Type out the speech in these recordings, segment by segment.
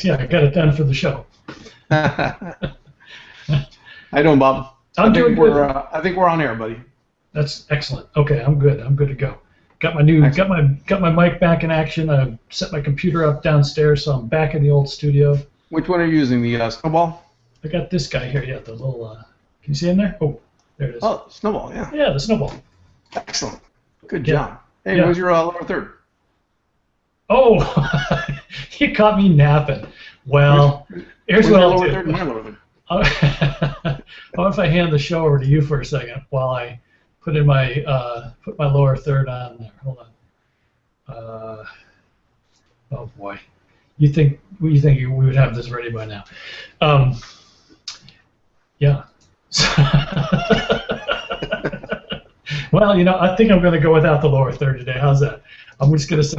Yeah, I got it done for the show. How you doing, Bob? I'm doing good. I think we're on air, buddy. That's excellent. Okay, I'm good. I'm good to go. Got my mic back in action. I set my computer up downstairs, so I'm back in the old studio. Which one are you using? The Snowball? I got this guy here. Yeah, the little. Can you see in there? Oh, there it is. Oh, Snowball. Yeah. Yeah, the Snowball. Excellent. Good job. Hey, yeah. What was your lower third? Oh, you caught me napping. Well, here's what I'll do. Third and my lower third? What if I hand the show over to you for a second while I put in my lower third on there? Hold on. Oh boy, you think we would have this ready by now? Yeah. Well, I think I'm going to go without the lower third today. How's that? I'm just going to say.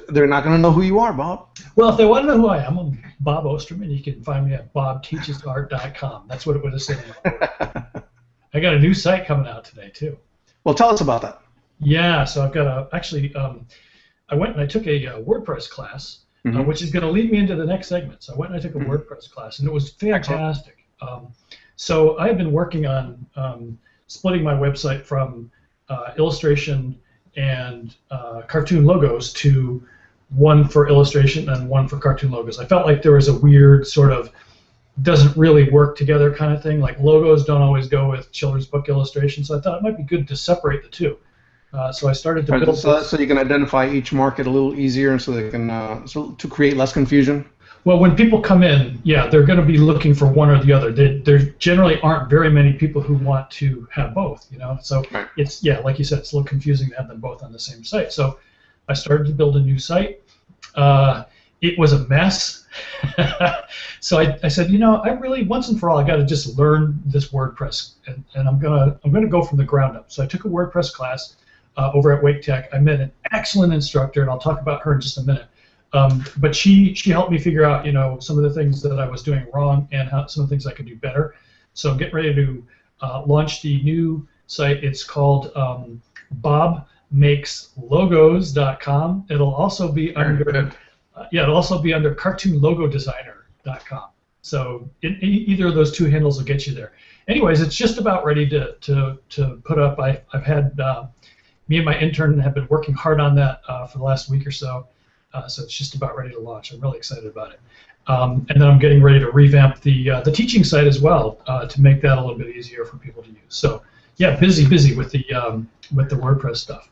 They're not going to know who you are, Bob. Well, if they want to know who I am, I'm Bob Osterman. You can find me at bobteachesart.com. That's what it would have said. I got a new site coming out today, too. Well, tell us about that. Yeah, so I've got I went and I took a WordPress class, which is going to lead me into the next segment. So I went and I took a WordPress class, and it was fantastic. So I have been working on splitting my website from illustration and cartoon logos to one for illustration and one for cartoon logos. I felt like there was a weird sort of doesn't really work together kind of thing. Like logos don't always go with children's book illustrations, so I thought it might be good to separate the two. So I started to build so you can identify each market a little easier, and so they can to create less confusion. Well, when people come in, yeah, they're going to be looking for one or the other. There generally aren't very many people who want to have both, So right. It's, like you said, it's a little confusing to have them both on the same site. So I started to build a new site. It was a mess. So I said, I really, once and for all, I got to just learn this WordPress, and I'm gonna go from the ground up. So I took a WordPress class over at Wake Tech. I met an excellent instructor, and I'll talk about her in just a minute. But she helped me figure out, some of the things that I was doing wrong and some of the things I could do better. So I'm getting ready to launch the new site. It's called bobmakeslogos.com. It'll also be under cartoonlogodesigner.com. So either of those two handles will get you there. Anyways, it's just about ready to put up. I've had me and my intern have been working hard on that for the last week or so. So it's just about ready to launch. I'm really excited about it. And then I'm getting ready to revamp the teaching site as well to make that a little bit easier for people to use. So yeah, busy with the WordPress stuff.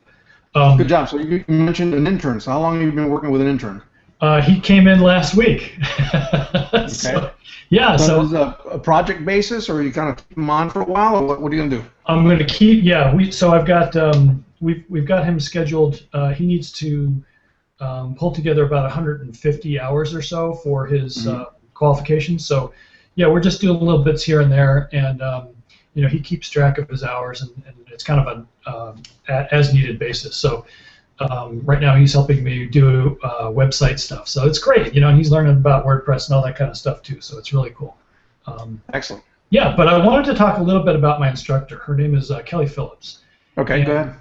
Good job. So you mentioned an intern. So how long have you been working with an intern? He came in last week. Okay. So, yeah. So is it a project basis, or you kind of keep him on for a while, or what are you gonna do? I'm going to keep. Yeah. So I've got we've got him scheduled. He needs to pull together about 150 hours or so for his qualifications. So, yeah, we're just doing little bits here and there, and he keeps track of his hours, and it's kind of a as needed basis. So, right now he's helping me do website stuff. So it's great, and he's learning about WordPress and all that kind of stuff too. So it's really cool. Excellent. Yeah, but I wanted to talk a little bit about my instructor. Her name is Kelly Phillips. Okay, go ahead.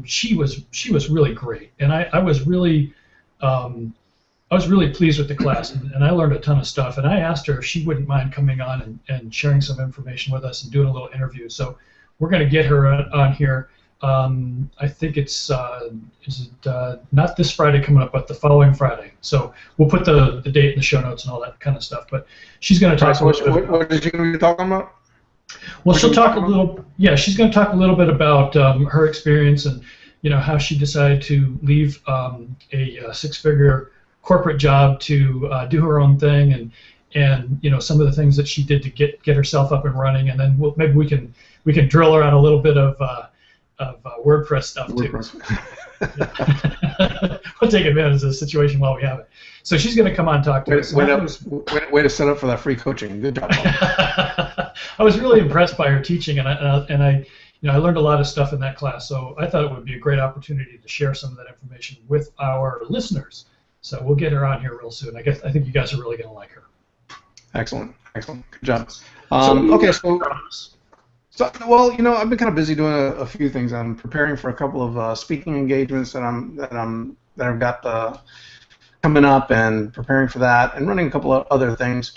She was really great, and I was really pleased with the class, and I learned a ton of stuff. And I asked her if she wouldn't mind coming on and sharing some information with us and doing a little interview. So we're going to get her on here. I think it's not this Friday coming up, but the following Friday. So we'll put the date in the show notes and all that kind of stuff. But she's going to talk. What is she going to be talking about? Well, she'll talk a little. Yeah, she's going to talk a little bit about her experience and how she decided to leave a six-figure corporate job to do her own thing, and some of the things that she did to get herself up and running. And then maybe we can drill her on a little bit of WordPress stuff too. We'll take advantage of the situation while we have it. So she's going to come on and talk to us. Way to set up for that free coaching. Good job. I was really impressed by her teaching, and I learned a lot of stuff in that class. So I thought it would be a great opportunity to share some of that information with our listeners. So we'll get her on here real soon. I think you guys are really going to like her. Excellent. Good job. Okay, so well, I've been kind of busy doing a few things. I'm preparing for a couple of speaking engagements that I've got coming up and preparing for that and running a couple of other things.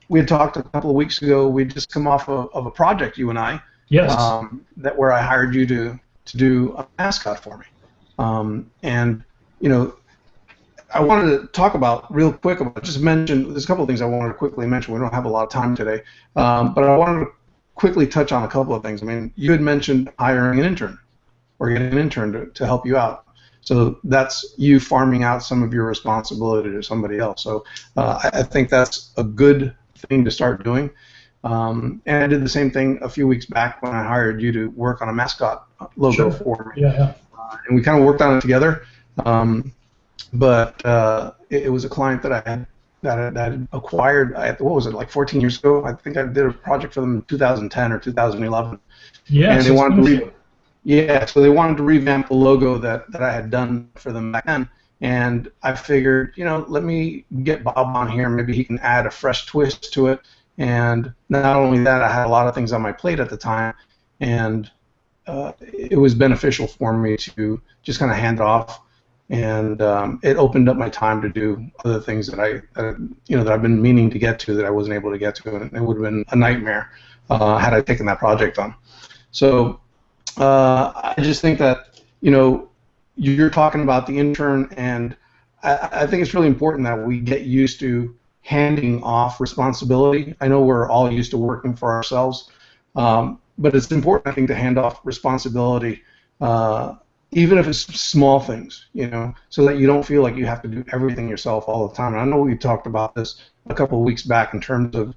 We had talked a couple of weeks ago. We'd just come off of a project, you and I. Yes. That where I hired you to do a mascot for me. And you know, I wanted to talk about real quick about just mention. There's a couple of things I wanted to quickly mention. We don't have a lot of time today, but I wanted to quickly touch on a couple of things. I mean, you had mentioned hiring an intern or getting an intern to help you out. So that's you farming out some of your responsibility to somebody else. So I think that's a good thing to start doing. And I did the same thing a few weeks back when I hired you to work on a mascot logo for me. Yeah. And we kind of worked on it together. But it was a client that I had acquired. What was it, like 14 years ago? I think I did a project for them in 2010 or 2011. Yeah. And they wanted to so they wanted to revamp the logo that I had done for them back then. And I figured, you know, let me get Bob on here. Maybe he can add a fresh twist to it. And not only that, I had a lot of things on my plate at the time, and it was beneficial for me to just kind of hand it off. And it opened up my time to do other things that that I've been meaning to get to that I wasn't able to get to, and it would have been a nightmare had I taken that project on. So I just think that, you know, you're talking about the intern, and I think it's really important that we get used to handing off responsibility. I know we're all used to working for ourselves, but it's important, I think, to hand off responsibility. Even if it's small things, you know, so that you don't feel like you have to do everything yourself all the time. And I know we talked about this a couple of weeks back in terms of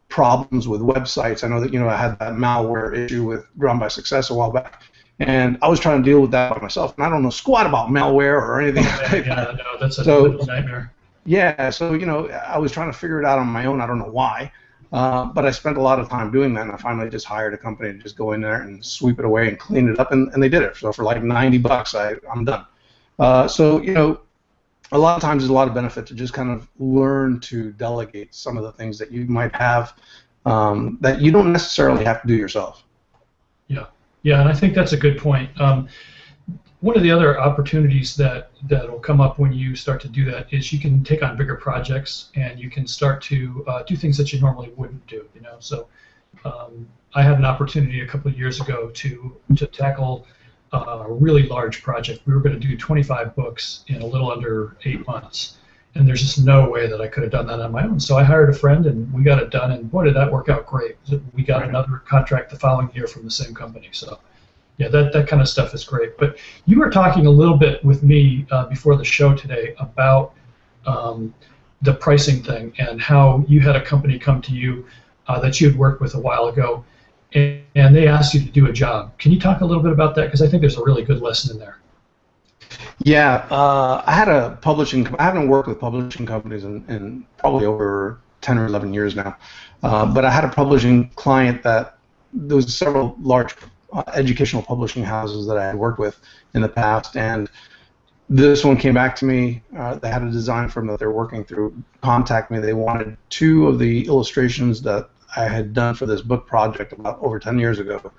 problems with websites. I know that, you know, I had that malware issue with Drawn by Success a while back, and I was trying to deal with that by myself, and I don't know squat about malware or anything like that. No, that's a nightmare. Yeah, so, you know, I was trying to figure it out on my own. I don't know why. But I spent a lot of time doing that, and I finally just hired a company to just go in there and sweep it away and clean it up, and they did it. So for like $90, I'm done. So, you know, a lot of times there's a lot of benefit to just kind of learn to delegate some of the things that you might have that you don't necessarily have to do yourself. Yeah, and I think that's a good point. One of the other opportunities that will come up when you start to do that is you can take on bigger projects, and you can start to do things that you normally wouldn't do. You know, so I had an opportunity a couple of years ago to tackle a really large project. We were going to do 25 books in a little under 8 months, and there's just no way that I could have done that on my own. So I hired a friend, and we got it done, and boy, did that work out great. We got another contract the following year from the same company. So. Yeah, that kind of stuff is great. But you were talking a little bit with me before the show today about the pricing thing and how you had a company come to you that you had worked with a while ago, and they asked you to do a job. Can you talk a little bit about that? Because I think there's a really good lesson in there. Yeah, I had a publishing. I haven't worked with publishing companies in probably over 10 or 11 years now, but I had a publishing client that there was several large educational publishing houses that I had worked with in the past, and this one came back to me. They had a design firm that they're working through contact me. They wanted 2 of the illustrations that I had done for this book project about over 10 years ago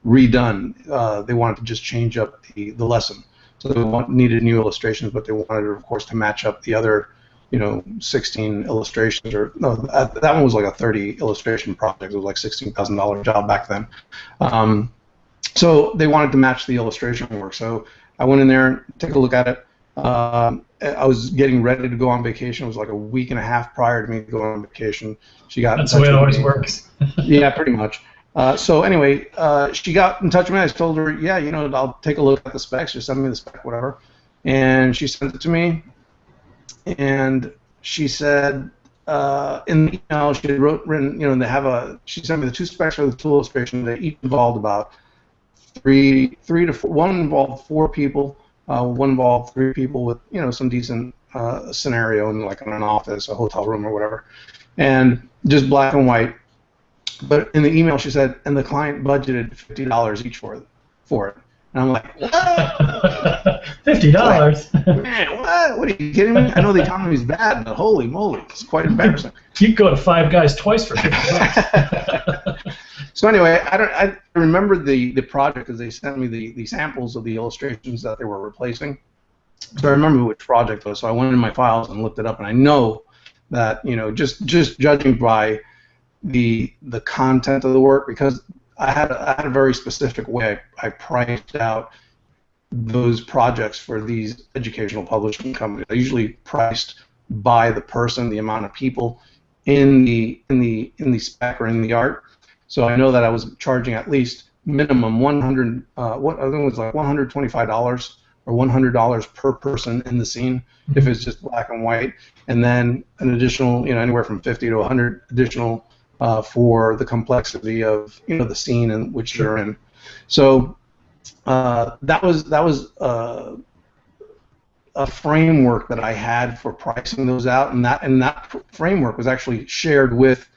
redone. They wanted to just change up the lesson. So they needed new illustrations, but they wanted, of course, to match up the other, you know, 16 illustrations. Or no, that one was like a 30 illustration project. It was like $16,000 job back then. So they wanted to match the illustration work. So I went in there and took a look at it. I was getting ready to go on vacation. It was like a week and a half prior to me going on vacation. She got That's the way it always works. Yeah, pretty much. So anyway, she got in touch with me. I told her, yeah, you know, I'll take a look at the specs. Just send me the spec, whatever. And she sent it to me. And she said in the email she had written, you know, she sent me the 2 specs for the 2 illustrations. They each involved about 3 to 4. One involved 4 people. One involved 3 people with, you know, some decent scenario in like in an office, a hotel room, or whatever, and just black and white. But in the email she said, and the client budgeted $50 each for it. And I'm like, what? $50? Man, what? Are you kidding me? I know the economy's bad, but holy moly, it's quite embarrassing. You go to Five Guys twice for $50. So anyway, I remembered the project because they sent me the samples of the illustrations that they were replacing, So I remember which project it was. So I went in my files and looked it up, and I know that, just judging by the content of the work, because I had a very specific way I priced out those projects for these educational publishing companies. I usually priced by the person, the amount of people in the spec or in the art. So I know that I was charging at least minimum 100. What I think it was like $125 or $100 per person in the scene if it's just black and white, and then an additional, anywhere from 50 to 100 additional for the complexity of the scene in which they're in. So that was a framework that I had for pricing those out, and that framework was actually shared with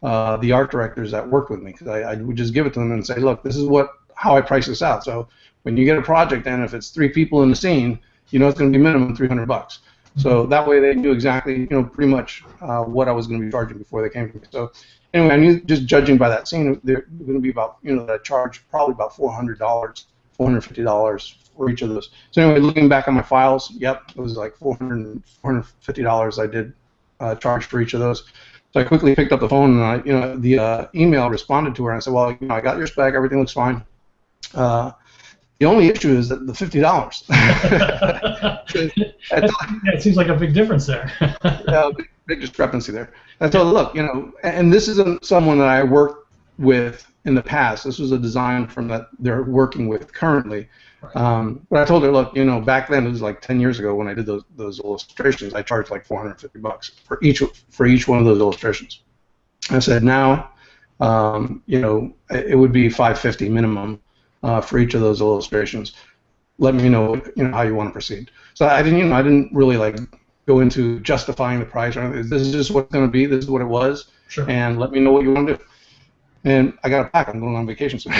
the art directors that worked with me, because I would just give it to them and say, look, this is how I price this out. So when you get a project, and if it's 3 people in the scene, it's going to be minimum $300. So that way they knew exactly, pretty much what I was going to be charging before they came to me. So anyway, I knew, just judging by that scene, they're going to be about, that I charge probably about $400, $450 for each of those. So anyway, looking back on my files, yep, it was like $450 I did charge for each of those. So I quickly picked up the phone, and the email responded to her, and I said, well, I got your spec, everything looks fine. The only issue is that the $50. It seems like a big difference there. Yeah, big discrepancy there. I told her, look, and this isn't someone that I worked with in the past. This was a design firm that they're working with currently. Right. But I told her, look, back then, it was like 10 years ago when I did those illustrations, I charged like $450 for each one of those illustrations. I said, now, it would be $550 minimum for each of those illustrations. Let me know, how you want to proceed. So I didn't really like go into justifying the price or anything. This is just what it's going to be. This is what it was. Sure. And let me know what you want to do. And I got to pack. I'm going on vacation soon.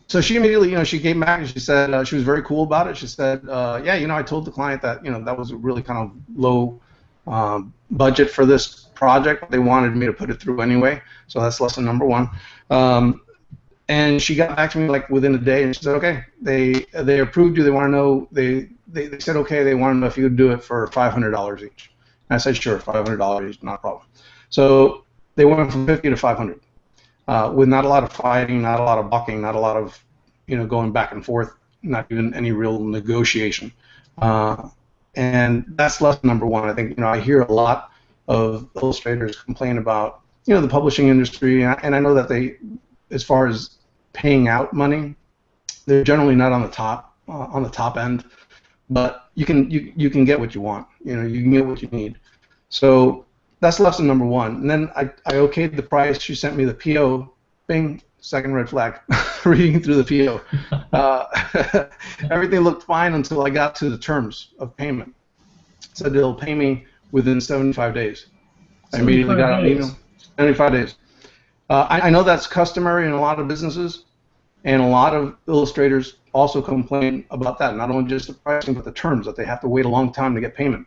So she immediately, she came back and she said she was very cool about it. She said, yeah, I told the client that, that was a really kind of low budget for this project. They wanted me to put it through anyway. So that's lesson number 1. And she got back to me like within a day, and she said, okay, they approved you. They want to know, they said, okay, they want to know if you would do it for $500 each. And I said, sure, $500 each, not a problem. So they went from 50 to 500 with not a lot of fighting, not a lot of bucking, not a lot of, going back and forth, not even any real negotiation. And that's lesson number 1. I think, I hear a lot of illustrators complain about, the publishing industry, and I know that they, as far as paying out money, they're generally not on the top end, but you can get what you want. You can get what you need. So that's lesson number 1. And then I okayed the price. She sent me the PO. Bing, second red flag. Reading through the PO. Everything looked fine until I got to the terms of payment. It said they'll pay me within 75 days. I immediately got an email. 75 days. I know that's customary in a lot of businesses, and a lot of illustrators also complain about that. Not only just the pricing, but the terms, that they have to wait a long time to get payment,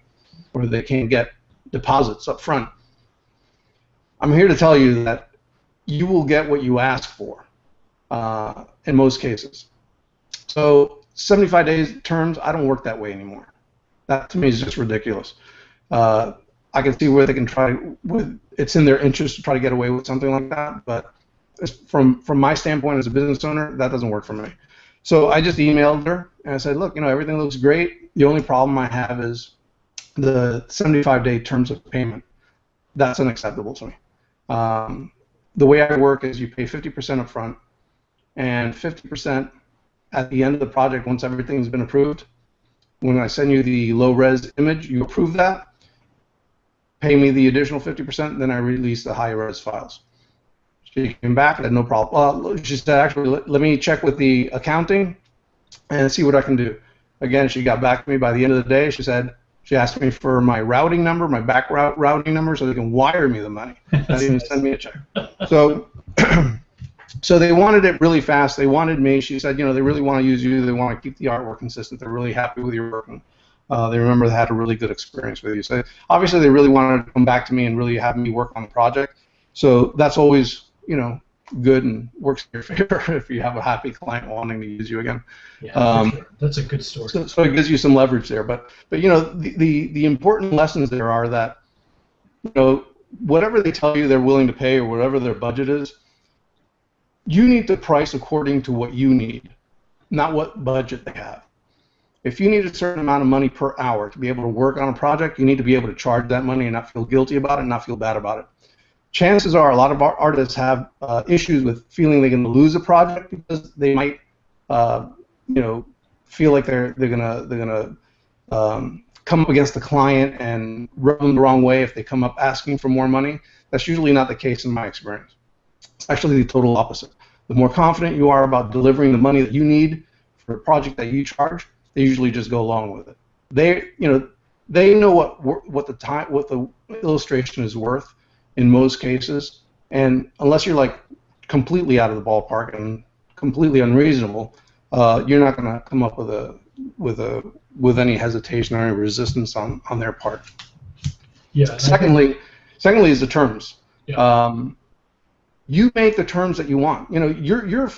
or they can't get deposits up front. I'm here to tell you that you will get what you ask for in most cases. So 75 days terms, I don't work that way anymore. That to me is just ridiculous. I can see where they can try, it's in their interest to try to get away with something like that, but from my standpoint as a business owner, that doesn't work for me. So I just emailed her and I said, look, everything looks great. The only problem I have is the 75-day terms of payment. That's unacceptable to me. The way I work is you pay 50% up front and 50% at the end of the project once everything's been approved. When I send you the low-res image, you approve that, pay me the additional 50%, then I release the high-res files. She came back and had no problem. She said, actually, let me check with the accounting and see what I can do. Again, she got back to me by the end of the day. She asked me for my routing number, my back routing number, so they can wire me the money. Not even send me a check. So, so they wanted it really fast. They wanted me. She said, they really want to use you. They want to keep the artwork consistent. They're really happy with your work. And, they remember they had a really good experience with you. So obviously they really wanted to come back to me and really have me work on the project. So that's always, good and works in your favor if you have a happy client wanting to use you again. Yeah, for sure. That's a good story. So it gives you some leverage there. But you know, the important lessons there are that, you know, whatever they tell you they're willing to pay or whatever their budget is, you need to price according to what you need, not what budget they have. If you need a certain amount of money per hour to be able to work on a project, you need to be able to charge that money and not feel guilty about it and not feel bad about it. Chances are a lot of our artists have issues with feeling they're going to lose a project because they might, you know, feel like they're gonna come up against the client and rub them the wrong way if they come up asking for more money. That's usually not the case in my experience. It's actually the total opposite. The more confident you are about delivering the money that you need for a project that you charge, they usually just go along with it. They know what the illustration is worth in most cases, and unless you're like completely out of the ballpark and completely unreasonable, you're not going to come up with any hesitation or any resistance on their part. Yeah. Secondly is the terms. Yeah. You make the terms that you want. You know, you're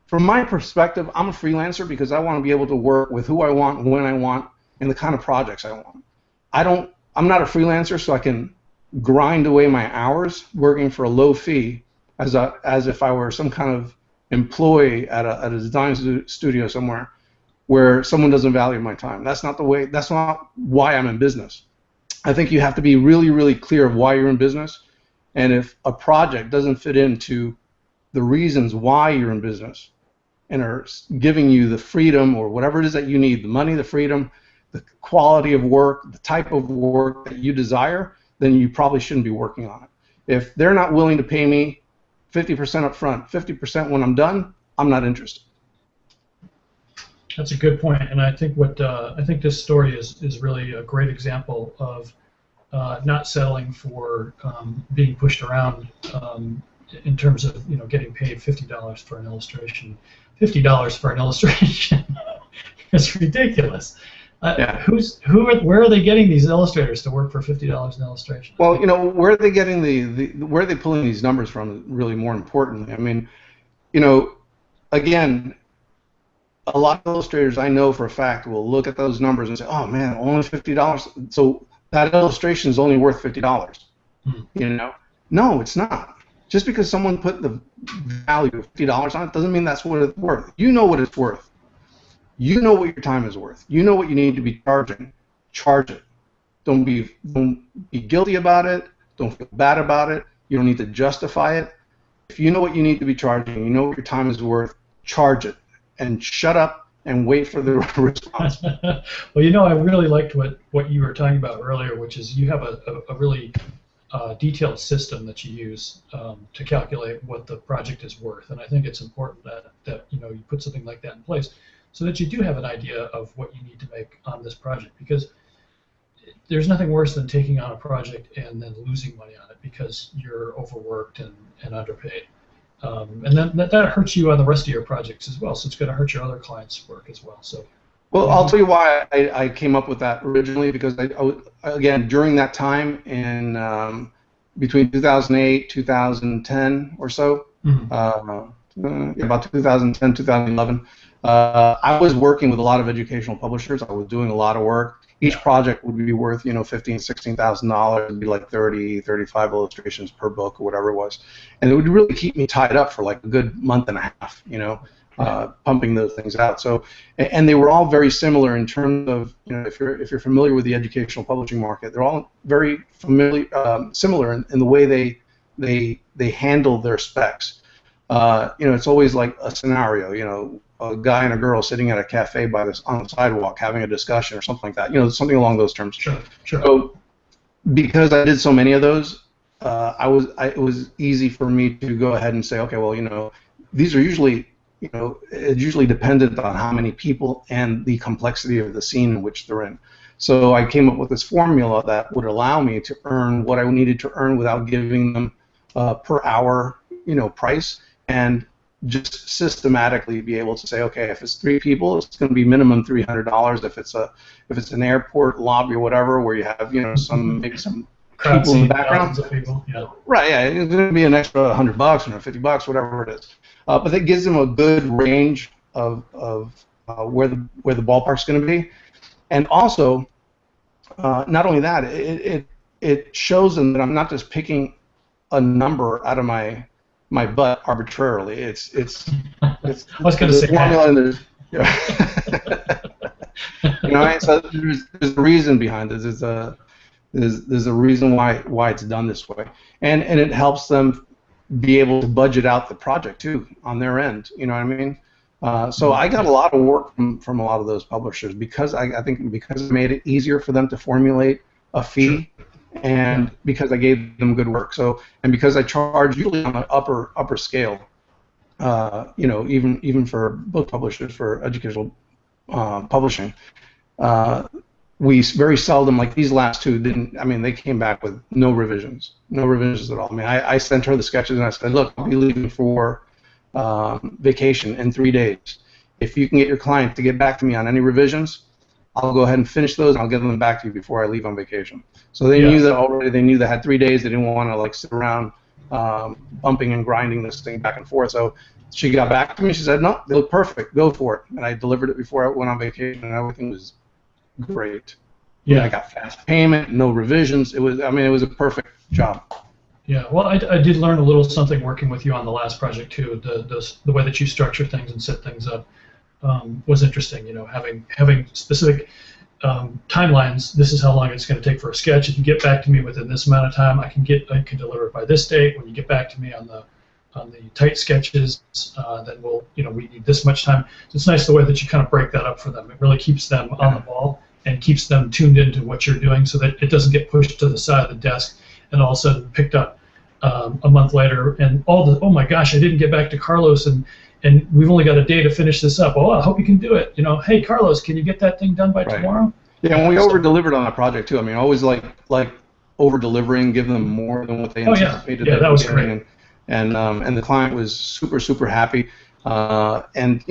from my perspective, I'm a freelancer because I want to be able to work with who I want, when I want, and the kind of projects I want. I'm not a freelancer, so I can grind away my hours working for a low fee as if I were some kind of employee at a design studio somewhere where someone doesn't value my time. That's not why I'm in business. I think you have to be really, really clear of why you're in business, and if a project doesn't fit into the reasons why you're in business and are giving you the freedom or whatever it is that you need, the money, the freedom, the quality of work, the type of work that you desire, then you probably shouldn't be working on it. If they're not willing to pay me 50% up front, 50% when I'm done, I'm not interested. That's a good point, and I think this story is really a great example of not settling for being pushed around in terms of, you know, getting paid $50 for an illustration. $50 for an illustration is ridiculous. Yeah. Where are they getting these illustrators to work for $50 an illustration? Well, you know, where are they getting where are they pulling these numbers from? Really, more importantly, I mean, you know, again, a lot of illustrators I know for a fact will look at those numbers and say, "Oh man, only $50. So that illustration is only worth $50." You know, no, it's not. Just because someone put the value of $50 on it doesn't mean that's what it's worth. You know what it's worth. You know what your time is worth. You know what you need to be charging. Charge it. Don't be guilty about it. Don't feel bad about it. You don't need to justify it. If you know what you need to be charging, you know what your time is worth, charge it. And shut up and wait for the response. Well, you know, I really liked what you were talking about earlier, which is you have a really detailed system that you use to calculate what the project is worth, and I think it's important that you know, you put something like that in place so that you do have an idea of what you need to make on this project, because there's nothing worse than taking on a project and then losing money on it because you're overworked and underpaid. And then that hurts you on the rest of your projects as well, so it's going to hurt your other clients' work as well. So, well, I'll tell you why I came up with that originally, because again, during that time in between 2008, 2010 or so, about 2010, 2011, I was working with a lot of educational publishers. I was doing a lot of work. Each project would be worth, you know, $15,000, $16,000. It'd be like 30, 35 illustrations per book or whatever it was, and it would really keep me tied up for like a good month and a half, you know, pumping those things out. So, and they were all very similar in terms of, you know, if you're familiar with the educational publishing market, they're all very similar in the way they handle their specs. You know, it's always like a scenario, you know, a guy and a girl sitting at a cafe on the sidewalk having a discussion or something like that, you know, something along those terms. Sure. So, because I did so many of those, it was easy for me to go ahead and say, okay, well, you know, these are usually, you know, it's usually dependent on how many people and the complexity of the scene in which they're in. So I came up with this formula that would allow me to earn what I needed to earn without giving them per hour, you know, price, and just systematically be able to say, okay, if it's 3 people, it's going to be minimum $300. If it's an airport lobby or whatever, where you have, you know, maybe some crowd people in the scene, background. thousands of people. Yeah. Right, yeah, it's going to be an extra $100 or $50, whatever it is. But that gives them a good range of where the ballpark's going to be, and also not only that, it shows them that I'm not just picking a number out of my butt arbitrarily. I was going to there's a say formula and there's so there's a reason behind this. There's a reason why it's done this way, and it helps them be able to budget out the project too on their end. You know what I mean? So I got a lot of work from a lot of those publishers because I think because I made it easier for them to formulate a fee, and because I gave them good work. So and because I charge usually on the upper scale, even for book publishers for educational publishing. We very seldom, like these last two, didn't. I mean, they came back with no revisions at all. I mean, I sent her the sketches and I said, look, I'll be leaving for vacation in 3 days. If you can get your client to get back to me on any revisions, I'll go ahead and finish those and I'll get them back to you before I leave on vacation. So they knew that already. They knew they had 3 days. They didn't want to like sit around bumping and grinding this thing back and forth. So she got back to me. She said, no, they look perfect. Go for it. And I delivered it before I went on vacation, and everything was great. Yeah, I got fast payment, no revisions. It was a perfect job. Yeah, well, I did learn a little something working with you on the last project too. The way that you structure things and set things up was interesting. Having specific timelines. This is how long it's going to take for a sketch. If you get back to me within this amount of time, I can deliver it by this date. When you get back to me on the tight sketches, then we need this much time. So it's nice the way that you kind of break that up for them. It really keeps them on the ball and keeps them tuned into what you're doing, so that it doesn't get pushed to the side of the desk and all of a sudden picked up a month later, and oh my gosh, I didn't get back to Carlos, and we've only got a day to finish this up. Oh, I hope you can do it. Hey Carlos, can you get that thing done by tomorrow? Yeah, and we over-delivered on that project too. I mean, always like over-delivering, give them more than what they anticipated. Yeah, that was great. And the client was super happy. And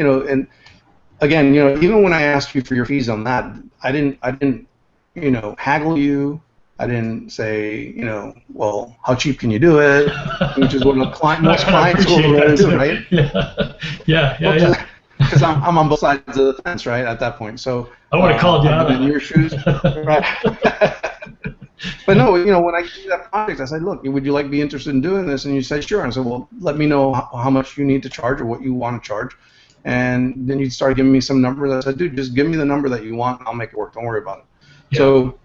again, even when I asked you for your fees on that, I didn't haggle you. I didn't say, well, how cheap can you do it? Which is what most clients will raise, right? Yeah. Because I'm on both sides of the fence, right, at that point. So I would have called you out in your shoes, right? But no, when I gave you that project, I said, look, would you be interested in doing this? And you said, sure. I said, well, let me know how much you need to charge or what you want to charge. And then you started giving me some numbers. I said, dude, just give me the number that you want, and I'll make it work. Don't worry about it. Yeah. So,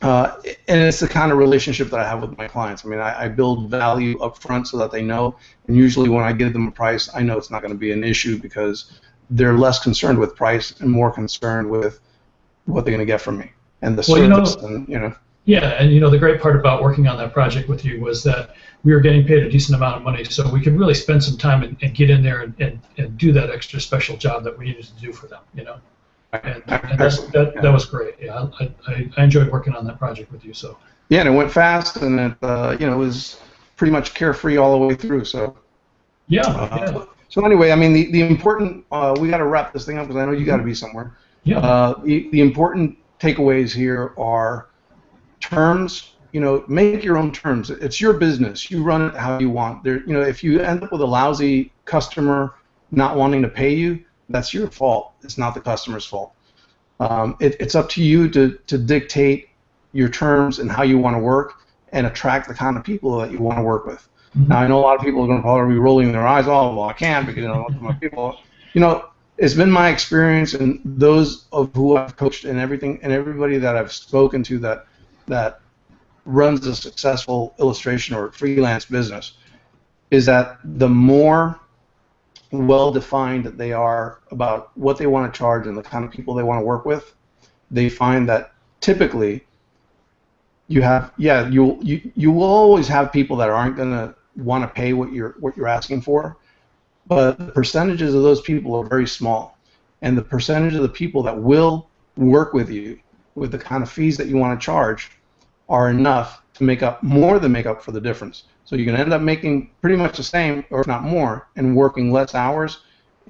and it's the kind of relationship that I have with my clients. I mean, I build value up front so that they know. And usually when I give them a price, I know it's not going to be an issue because they're less concerned with price and more concerned with what they're going to get from me and the service. Yeah, and the great part about working on that project with you was that we were getting paid a decent amount of money, so we could really spend some time and get in there and do that extra special job that we needed to do for them, And that was great. Yeah, I enjoyed working on that project with you. So. Yeah, and it went fast, and it it was pretty much carefree all the way through. So. Yeah. So anyway, I mean the important we got to wrap this thing up because I know you got to be somewhere. Yeah. The important takeaways here are terms. Make your own terms. It's your business. You run it how you want. If you end up with a lousy customer not wanting to pay you, that's your fault. It's not the customer's fault. It's up to you to dictate your terms and how you want to work and attract the kind of people that you want to work with. Mm-hmm. Now, I know a lot of people are going to probably be rolling their eyes. Oh, well, I can't because I don't my people. It's been my experience and those of who I've coached and everybody that I've spoken to that runs a successful illustration or freelance business is that the more well-defined that they are about what they want to charge and the kind of people they want to work with, they find that typically you will always have people that aren't going to want to pay what you're asking for, but the percentages of those people are very small, and the percentage of the people that will work with you with the kind of fees that you want to charge are enough to make up for the difference. So you can end up making pretty much the same, or if not more, and working less hours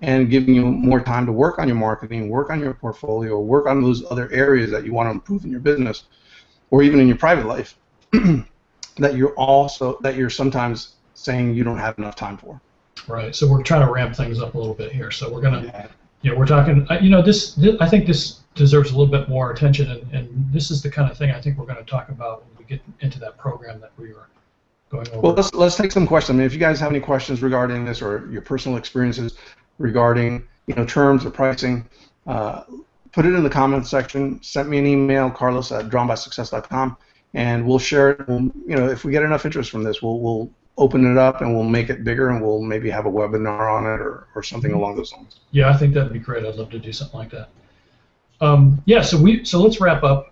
and giving you more time to work on your marketing, work on your portfolio, work on those other areas that you want to improve in your business or even in your private life. that you're sometimes saying you don't have enough time for. Right. So we're trying to ramp things up a little bit here. So we're gonna, we're talking. This I think this deserves a little bit more attention, and this is the kind of thing I think we're going to talk about when we get into that program that we are going over. Well, let's take some questions. I mean, if you guys have any questions regarding this or your personal experiences regarding terms or pricing, put it in the comments section. Send me an email, carlos@drawnbysuccess.com, and we'll share it. If we get enough interest from this, we'll open it up and we'll make it bigger, and we'll maybe have a webinar on it or something along those lines. Yeah, I think that'd be great. I'd love to do something like that. So let's wrap up.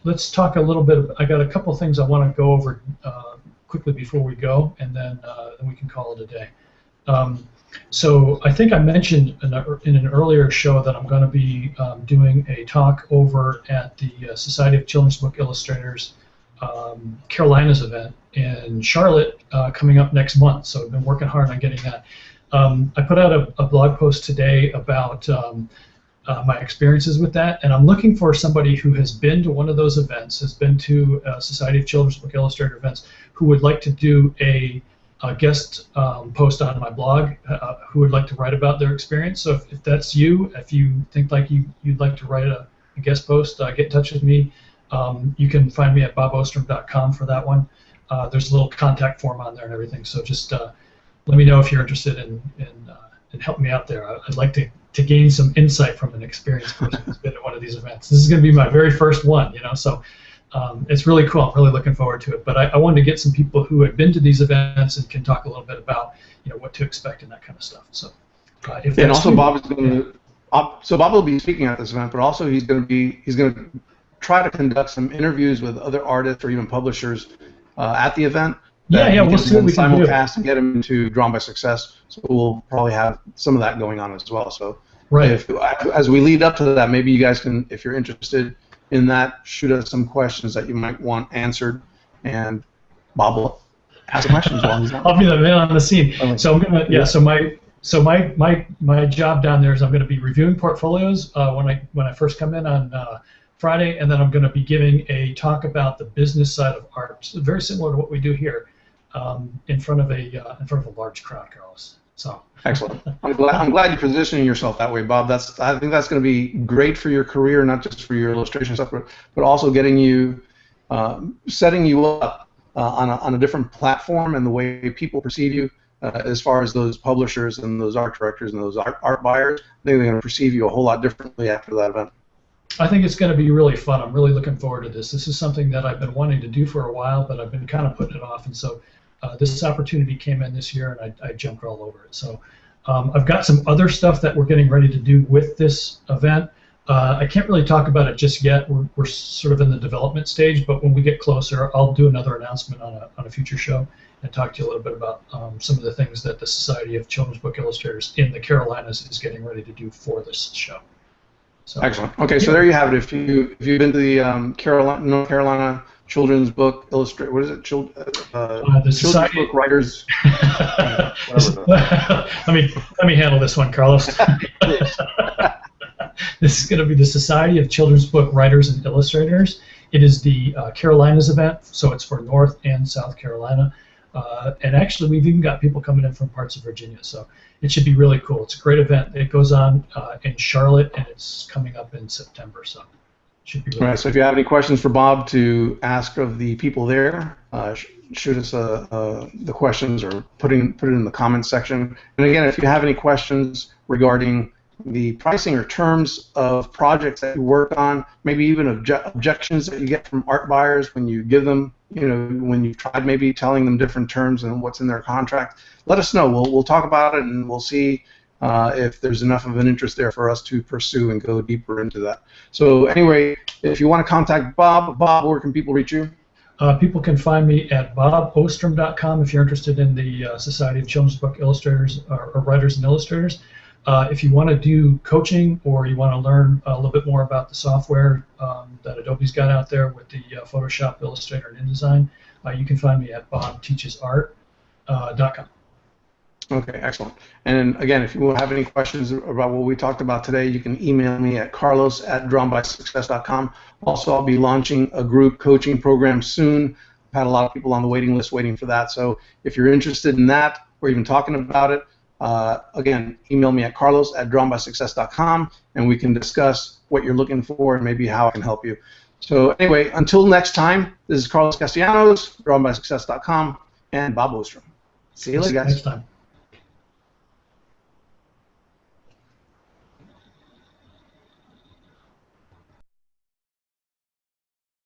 Let's talk a little bit. I got a couple things I want to go over quickly before we go, and then we can call it a day. So I think I mentioned in an earlier show that I'm going to be doing a talk over at the Society of Children's Book Illustrators Carolinas event in Charlotte coming up next month. So I've been working hard on getting that. I put out a blog post today about my experiences with that, and I'm looking for somebody who has been to one of those events, has been to Society of Children's Book Illustrator events, who would like to do a guest post on my blog, who would like to write about their experience. So if that's you, if you think like you'd like to write a guest post, get in touch with me. You can find me at bobostrom.com for that one. There's a little contact form on there and everything, so just let me know if you're interested in helping me out there. I'd like to gain some insight from an experienced person who's been to one of these events. This is going to be my very first one, so it's really cool. I'm really looking forward to it. But I wanted to get some people who have been to these events and can talk a little bit about what to expect and that kind of stuff. So, and also Bob is going to. So Bob will be speaking at this event, but also he's going to try to conduct some interviews with other artists or even publishers at the event. We'll see what we can do. Simulcast and get them into Drawn by Success. So we'll probably have some of that going on as well. So as we lead up to that, maybe you guys can, if you're interested in that, shoot us some questions that you might want answered, and Bob will ask questions while he's on. I'll be the man on the scene. So I'm gonna So my job down there is I'm going to be reviewing portfolios when I first come in on Friday, and then I'm going to be giving a talk about the business side of art, very similar to what we do here, in front of a large crowd, Carlos. So excellent. I'm glad you're positioning yourself that way, Bob. I think that's going to be great for your career, not just for your illustration stuff, but also getting you, setting you up on a different platform and the way people perceive you. As far as those publishers and those art directors and those art buyers, I think they're going to perceive you a whole lot differently after that event. I think it's going to be really fun. I'm really looking forward to this. This is something that I've been wanting to do for a while, but I've been kind of putting it off, and so this opportunity came in this year, and I jumped all over it. So I've got some other stuff that we're getting ready to do with this event. I can't really talk about it just yet. We're sort of in the development stage, but when we get closer, I'll do another announcement on a future show and talk to you a little bit about some of the things that the Society of Children's Book Illustrators in the Carolinas is getting ready to do for this show. So, excellent. Okay, so there you have it. If you've been to the North Carolina Children's Book Illustrator, what is it? The Society Book Writers. let me handle this one, Carlos. This is going to be the Society of Children's Book Writers and Illustrators. It is the Carolinas event, so it's for North and South Carolina. And actually, we've even got people coming in from parts of Virginia, so it should be really cool. It's a great event. It goes on in Charlotte, and it's coming up in September, so it should be really cool. So if you have any questions for Bob to ask of the people there, shoot us the questions or put it in the comments section. And again, if you have any questions regarding the pricing or terms of projects that you work on, maybe even objections that you get from art buyers when you give them, when you've tried maybe telling them different terms and what's in their contract, let us know. We'll talk about it, and we'll see if there's enough of an interest there for us to pursue and go deeper into that. So anyway, if you want to contact Bob, where can people reach you? People can find me at bobostrom.com if you're interested in the Society of Children's Book Illustrators or Writers and Illustrators. If you want to do coaching or you want to learn a little bit more about the software that Adobe's got out there with the Photoshop, Illustrator, and InDesign, you can find me at bobteachesart.com. Okay, excellent. And again, if you have any questions about what we talked about today, you can email me at carlos@drawnbysuccess.com. Also, I'll be launching a group coaching program soon had a lot of people on the waiting list waiting for that. So if you're interested in that or even talking about it, again, email me at carlos@drawnbysuccess.com, and we can discuss what you're looking for and maybe how I can help you. So anyway, until next time, this is Carlos Castellanos, drawnbysuccess.com, and Bob Ostrom. See you later, guys. Next time.